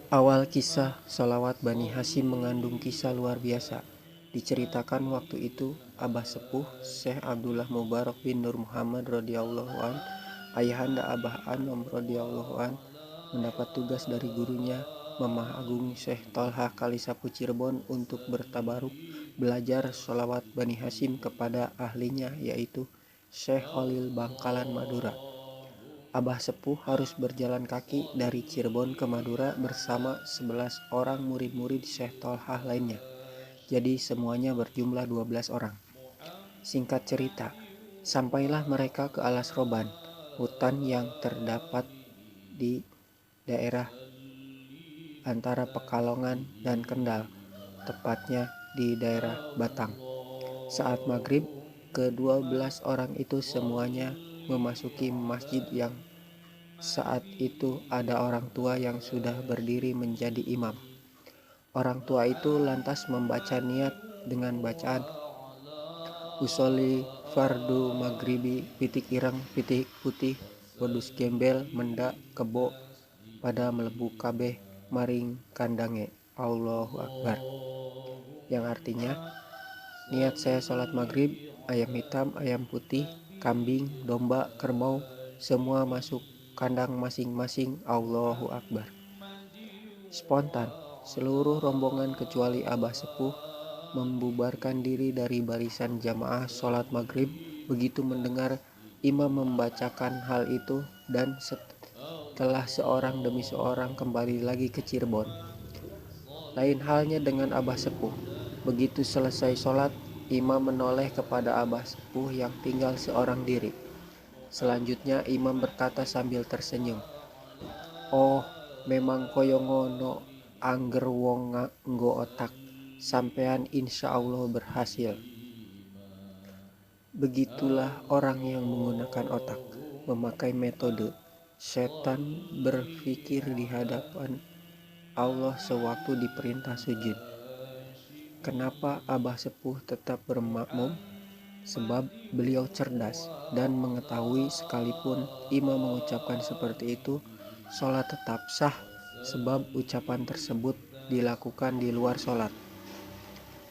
Awal kisah sholawat Bani Hashim mengandung kisah luar biasa. Diceritakan waktu itu Abah Sepuh Syekh Abdullah Mubarak bin Nur Muhammad radhiyallahu an, ayahanda Abah Anom radhiyallahu an, mendapat tugas dari gurunya Mamah Agung Syekh Tolha Kalisapu Cirebon untuk bertabaruk belajar sholawat Bani Hashim kepada ahlinya, yaitu Syekh Khalil Bangkalan Madura. Abah Sepuh harus berjalan kaki dari Cirebon ke Madura bersama 11 orang murid-murid Syekh Tolhah lainnya. Jadi semuanya berjumlah 12 orang. Singkat cerita, sampailah mereka ke Alas Roban, hutan yang terdapat di daerah antara Pekalongan dan Kendal, tepatnya di daerah Batang. Saat maghrib, ke-12 orang itu semuanya memasuki masjid yang saat itu ada orang tua yang sudah berdiri menjadi imam. Orang tua itu lantas membaca niat dengan bacaan Usolli fardu maghribi pitik ireng pitik putih wedus gembel mendak kebo pada melebu kabeh maring kandange Allahu Akbar, yang artinya, niat saya sholat maghrib, ayam hitam, ayam putih, kambing, domba, kerbau, semua masuk kandang masing-masing, Allahu Akbar. Spontan, seluruh rombongan kecuali Abah Sepuh membubarkan diri dari barisan jamaah sholat maghrib begitu mendengar imam membacakan hal itu, dan setelah seorang demi seorang kembali lagi ke Cirebon. Lain halnya dengan Abah Sepuh. Begitu selesai sholat, imam menoleh kepada Abah Sepuh yang tinggal seorang diri. Selanjutnya imam berkata sambil tersenyum, "Oh, memang koyo ngono angger wong nganggo otak, sampean insya Allah berhasil." Begitulah orang yang menggunakan otak, memakai metode. Setan berpikir di hadapan Allah sewaktu diperintah sujud. Kenapa Abah Sepuh tetap bermakmum? Sebab beliau cerdas dan mengetahui sekalipun imam mengucapkan seperti itu, sholat tetap sah sebab ucapan tersebut dilakukan di luar sholat.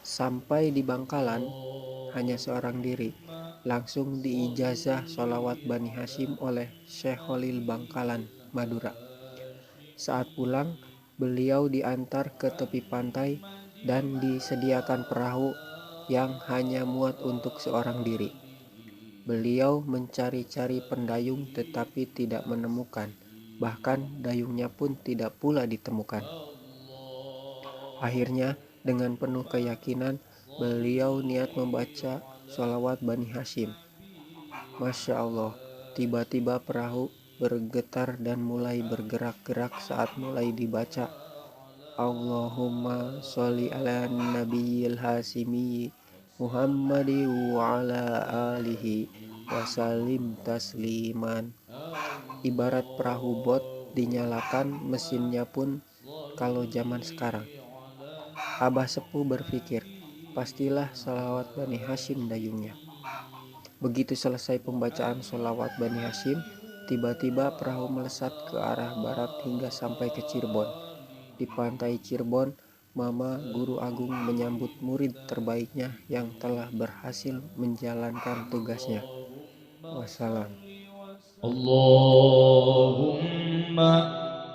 Sampai di Bangkalan, hanya seorang diri, langsung diijazah sholawat Bani Hashim oleh Syekh Khalil Bangkalan, Madura. Saat pulang, beliau diantar ke tepi pantai dan disediakan perahu yang hanya muat untuk seorang diri. Beliau mencari-cari pendayung tetapi tidak menemukan, bahkan dayungnya pun tidak pula ditemukan. Akhirnya, dengan penuh keyakinan, beliau niat membaca sholawat Bani Hashim. Masya Allah, tiba-tiba perahu bergetar dan mulai bergerak-gerak saat mulai dibaca Allahumma sholli ala nabiyil hasimi Muhammadi wa ala alihi wasallim tasliman. Ibarat perahu bot dinyalakan mesinnya pun kalau zaman sekarang. Abah Sepuh berpikir, pastilah sholawat Bani Hashim dayungnya. Begitu selesai pembacaan sholawat Bani Hashim, tiba-tiba perahu melesat ke arah barat hingga sampai ke Cirebon. Di pantai Cirebon, Mama Guru Agung menyambut murid terbaiknya yang telah berhasil menjalankan tugasnya. Wassalam. Allahumma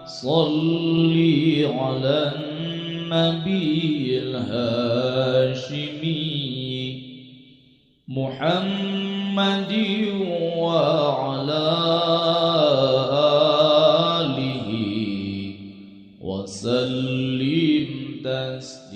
salli ala nabiyil hashimi Muhammadi wa ala alihi wa sallim taslim.